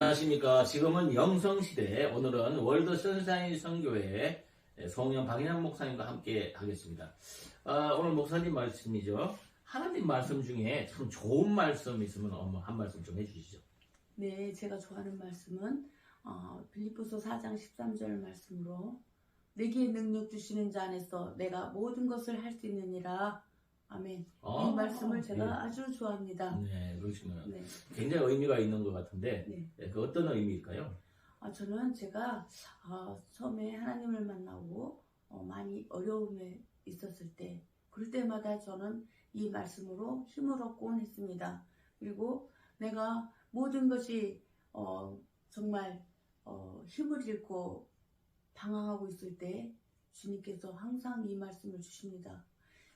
안녕하십니까. 지금은 영성시대, 오늘은 월드 선샤인 선교회 송영 박인환 목사님과 함께 하겠습니다. 오늘 목사님 말씀이죠. 하나님 말씀 중에 참 좋은 말씀 있으면 한 말씀 좀 해주시죠. 네, 제가 좋아하는 말씀은 빌립보서 4장 13절 말씀으로 내게 능력 주시는 자 안에서 내가 모든 것을 할 수 있느니라. 아멘. 이 말씀을 제가 네. 아주 좋아합니다. 네, 그러시구나. 네. 굉장히 의미가 있는 것 같은데, 네. 그 어떤 의미일까요? 저는 제가 처음에 하나님을 만나고 많이 어려움에 있었을 때, 그럴 때마다 저는 이 말씀으로 힘을 얻곤 했습니다. 그리고 내가 모든 것이 정말 힘을 잃고 방황하고 있을 때 주님께서 항상 이 말씀을 주십니다.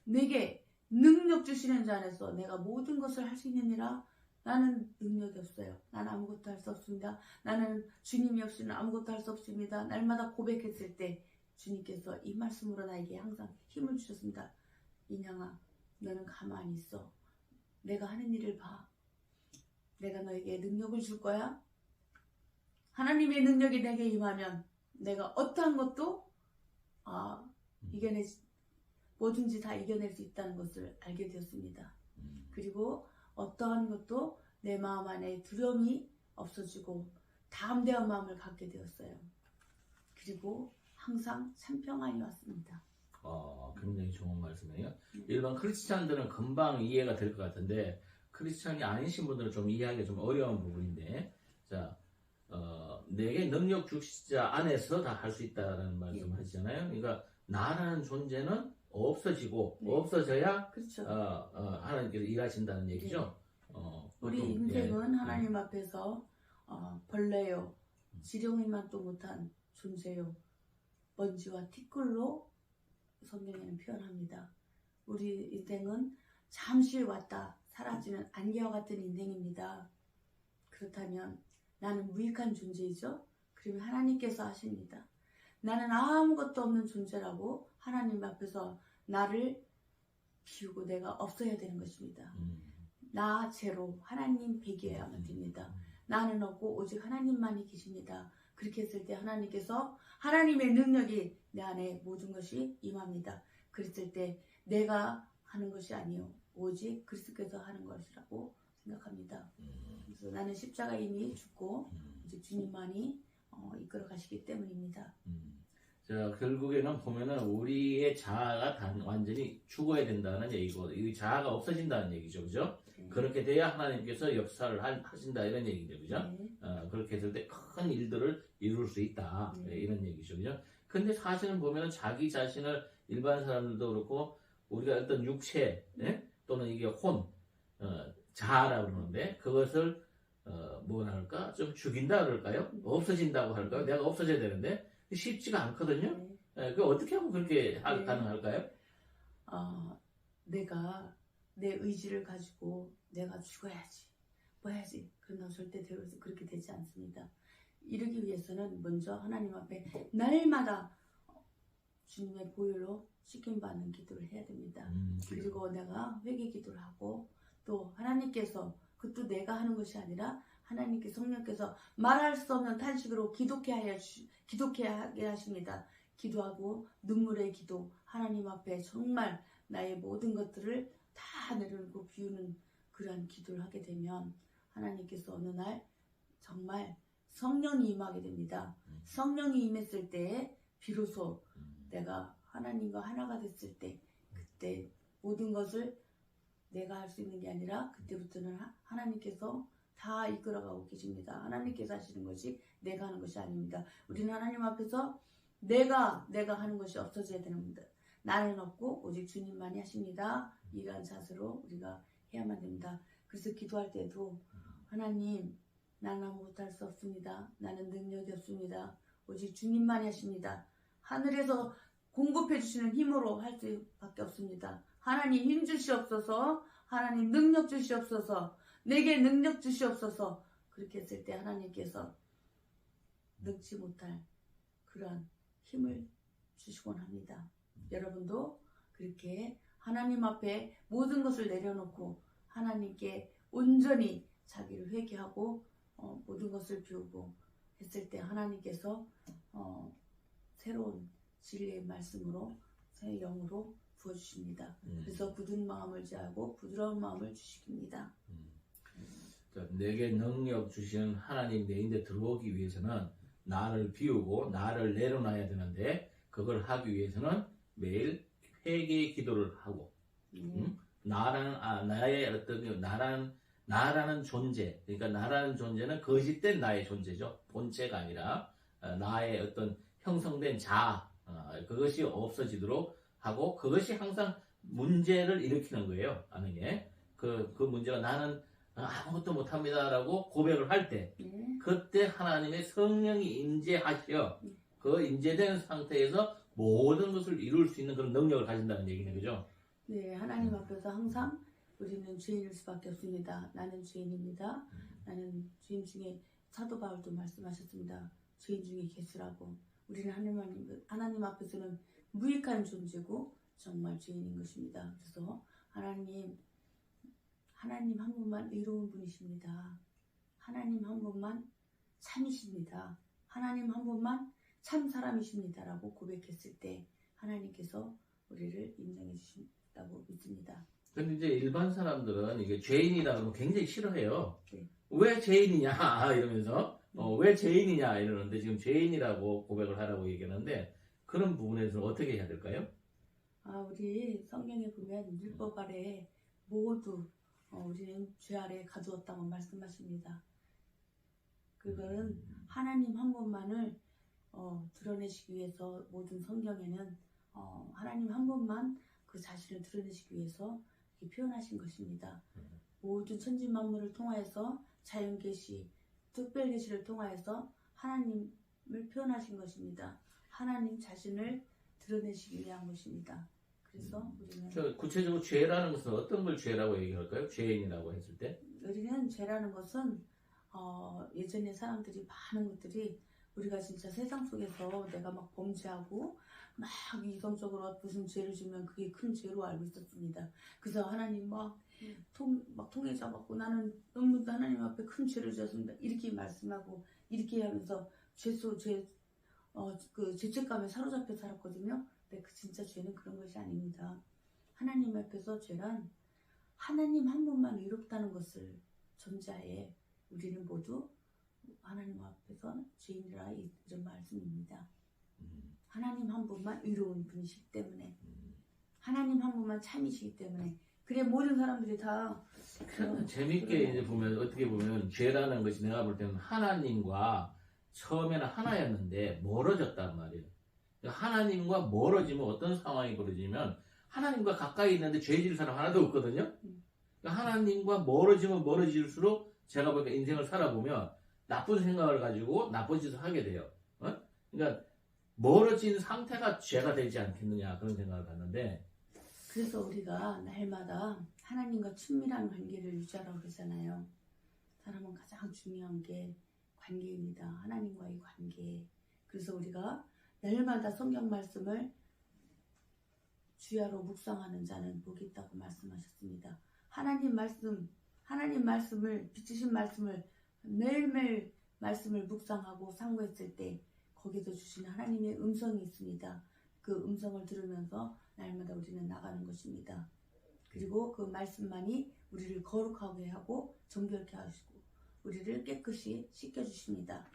내게 능력 주시는 자 안에서 내가 모든 것을 할 수 있느니라. 나는 능력이 없어요. 나는 아무것도 할 수 없습니다. 나는 주님이 없이는 아무것도 할 수 없습니다. 날마다 고백했을 때 주님께서 이 말씀으로 나에게 항상 힘을 주셨습니다. 인양아, 너는 가만히 있어. 내가 하는 일을 봐. 내가 너에게 능력을 줄 거야. 하나님의 능력이 내게 임하면 내가 어떠한 것도 뭐든지 다 이겨낼 수 있다는 것을 알게 되었습니다. 그리고 어떠한 것도 내 마음 안에 두려움이 없어지고 담대한 마음을 갖게 되었어요. 그리고 항상 참평안이 왔습니다. 굉장히 좋은 말씀이에요. 일반 크리스찬들은 금방 이해가 될 것 같은데, 크리스찬이 아니신 분들은 좀 이해하기가 좀 어려운 부분인데, 자, 내게 능력 주시자 안에서 다 할 수 있다는 말씀을 하시잖아요. 그러니까 나라는 존재는 없어지고 없어져야 그렇죠. 하나님께서 일하신다는 얘기죠. 우리 인생은 하나님 앞에서 벌레요, 지렁이만도 못한 존재요, 먼지와 티끌로 성경에는 표현합니다. 우리 인생은 잠시 왔다 사라지는 안개와 같은 인생입니다. 그렇다면 나는 무익한 존재이죠. 그러면 하나님께서 하십니다. 나는 아무것도 없는 존재라고 하나님 앞에서 나를 비우고 내가 없어야 되는 것입니다. 나 제로, 하나님 100이어야만 됩니다. 나는 없고 오직 하나님만이 계십니다. 그렇게 했을 때 하나님께서 하나님의 능력이 내 안에 모든 것이 임합니다. 그랬을 때 내가 하는 것이 아니요 오직 그리스도께서 하는 것이라고 생각합니다. 그래서 나는 십자가 이미 죽고 오직 주님만이 이끌어 가시기 때문입니다. 자, 결국에는 보면은 우리의 자아가 완전히 죽어야 된다는 얘기고, 이 자아가 없어진다는 얘기죠, 그죠? 네. 그렇게 돼야 하나님께서 역사를 하신다 이런 얘기죠, 그죠? 네. 그렇게 했을 때 큰 일들을 이룰 수 있다 이런 얘기죠, 그죠? 근데 사실은 보면은 자기 자신을 일반 사람들도 그렇고 우리가 어떤 육체 또는 이게 자아라고 그러는데 그것을 뭐라 할까? 좀 죽인다 그럴까요? 없어진다고 할까요? 내가 없어져야 되는데 쉽지가 않거든요. 그 어떻게 하면 그렇게 가능할까요? 내가 내 의지를 가지고 내가 죽어야지, 뭐 해야지. 그러나 절대 그렇게 되지 않습니다. 이러기 위해서는 먼저 하나님 앞에 날마다 주님의 보혈로 씻김받는 기도를 해야 됩니다. 그리고 내가 회개 기도를 하고 또 하나님께서 그것도 내가 하는 것이 아니라 하나님께 성령께서 말할 수 없는 탄식으로 기도케 하게 하십니다. 기도하고 눈물의 기도, 하나님 앞에 정말 나의 모든 것들을 다 내려놓고 비우는 그러한 기도를 하게 되면 하나님께서 어느 날 정말 성령이 임하게 됩니다. 성령이 임했을 때 비로소 내가 하나님과 하나가 됐을 때 그때 모든 것을 내가 할 수 있는 게 아니라 그때부터는 하나님께서 다 이끌어가고 계십니다. 하나님께서 하시는 것이 내가 하는 것이 아닙니다. 우리는 하나님 앞에서 내가 하는 것이 없어져야 됩니다. 나는 없고 오직 주님만이 하십니다. 이러한 자세로 우리가 해야만 됩니다. 그래서 기도할 때도 하나님, 나는 아무것도 할 수 없습니다. 나는 능력이 없습니다. 오직 주님만이 하십니다. 하늘에서 공급해 주시는 힘으로 할 수밖에 없습니다. 하나님 힘 주시옵소서. 하나님 능력 주시옵소서. 내게 능력 주시옵소서. 그렇게 했을 때 하나님께서 늙지 못할 그러한 힘을 주시곤 합니다. 여러분도 그렇게 하나님 앞에 모든 것을 내려놓고 하나님께 온전히 자기를 회개하고 모든 것을 비우고 했을 때 하나님께서 새로운 진리의 말씀으로 새 영으로 부어주십니다. 그래서 굳은 마음을 제하고 부드러운 마음을 주십니다. 내게 능력 주시는 하나님 내 인데 들어오기 위해서는 나를 비우고 나를 내려놔야 되는데 그걸 하기 위해서는 매일 회개의 기도를 하고 나라는 존재, 그러니까 나라는 존재는 거짓된 나의 존재죠. 본체가 아니라 나의 어떤 형성된 자아, 그것이 없어지도록 하고 그것이 항상 문제를 일으키는 거예요. 하는 게. 그 문제가 나는 아무것도 못합니다라고 고백을 할 때 그때 하나님의 성령이 임재하셔 그 임재된 상태에서 모든 것을 이룰 수 있는 그런 능력을 가진다는 얘기네, 그죠? 네, 하나님 앞에서 항상 우리는 죄인일 수밖에 없습니다. 나는 죄인입니다. 나는 죄인 중에 사도 바울도 말씀하셨습니다. 죄인 중에 개수라고. 우리는 하나님 앞에서는 무익한 존재고 정말 죄인인 것입니다. 그래서 하나님 한 분만 의로운 분이십니다. 하나님 한 분만 참이십니다. 하나님 한 분만 참 사람이십니다라고 고백했을 때 하나님께서 우리를 인정해 주신다고 믿습니다. 근데 이제 일반 사람들은 이게 죄인이라고 하면 굉장히 싫어해요. 네. 왜 죄인이냐 이러면서 왜 죄인이냐 이러는데 지금 죄인이라고 고백을 하라고 얘기하는데 그런 부분에서 어떻게 해야 될까요? 우리 성경에 보면 율법 아래 모두 우리는 죄 아래 가두었다고 말씀하십니다. 그거는 하나님 한 분만을 드러내시기 위해서 모든 성경에는 하나님 한 분만 그 자신을 드러내시기 위해서 이렇게 표현하신 것입니다. 모든 천지 만물을 통하여서 자연 계시, 특별 계시를 통하여서 하나님을 표현하신 것입니다. 하나님 자신을 드러내시기 위한 것입니다. 그래서 우리는 구체적으로 죄라는 것은 어떤 걸 죄라고 얘기할까요? 죄인이라고 했을 때? 우리는 죄라는 것은 예전에 사람들이 많은 것들이 우리가 진짜 세상 속에서 내가 막 범죄하고 막 이성적으로 무슨 죄를 지면 그게 큰 죄로 알고 있었습니다. 그래서 하나님 막 통에 잡았고 나는 너무 하나님 앞에 큰 죄를 지었습니다. 이렇게 말씀하고 이렇게 하면서 그 죄책감에 사로잡혀 살았거든요. 근데 그 진짜 죄는 그런 것이 아닙니다. 하나님 앞에서 죄란 하나님 한 분만 의롭다는 것을 전제하에 우리는 모두 하나님 앞에서 죄인이라 이런 말씀입니다. 하나님 한 분만 의로운 분이시기 때문에 하나님 한 분만 참이시기 때문에 그래 모든 사람들이 다 재밌게 이제 보면 어떻게 보면 죄라는 것이 내가 볼 때는 하나님과 처음에는 하나였는데 멀어졌단 말이에요. 하나님과 멀어지면 어떤 상황이 벌어지면 하나님과 가까이 있는데 죄 지을 사람 하나도 없거든요. 하나님과 멀어지면 멀어질수록 제가 보니까 인생을 살아보면 나쁜 생각을 가지고 나쁜 짓을 하게 돼요. 그러니까 멀어진 상태가 죄가 되지 않겠느냐 그런 생각을 갖는데 그래서 우리가 날마다 하나님과 친밀한 관계를 유지하라고 그러잖아요. 사람은 가장 중요한 게 관계입니다. 하나님과의 관계. 그래서 우리가 날마다 성경 말씀을 주야로 묵상하는 자는 복이 있다고 말씀하셨습니다. 하나님 말씀을 비추신 말씀을 매일매일 말씀을 묵상하고 상고했을 때 거기서 주신 하나님의 음성이 있습니다. 그 음성을 들으면서 날마다 우리는 나가는 것입니다. 그리고 그 말씀만이 우리를 거룩하게 하고 정결케 하시고 우리를 깨끗이 씻겨주십니다.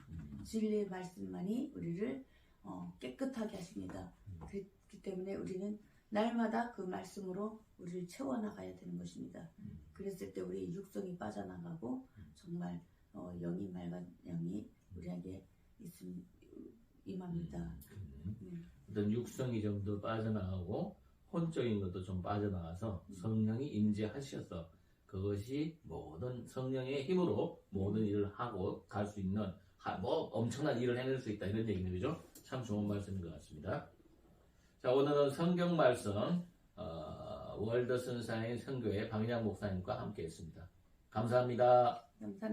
진리의 말씀만이 우리를 깨끗하게 하십니다. 그렇기 때문에 우리는 날마다 그 말씀으로 우리를 채워나가야 되는 것입니다. 그랬을 때 우리 육성이 빠져나가고 정말 영이 맑은 영이 우리에게 임합니다. 어떤 육성이 좀 더 빠져나가고 혼적인 것도 좀 빠져나가서 성령이 임재하셔서 그것이 모든 성령의 힘으로 모든 일을 하고 갈 수 있는 뭐 엄청난 일을 해낼 수 있다 이런 얘기는 그죠? 참 좋은 말씀인 것 같습니다. 자, 오늘은 성경 말씀 월드 선사인 선교회 박양 목사님과 함께 했습니다. 감사합니다. 감사합니다.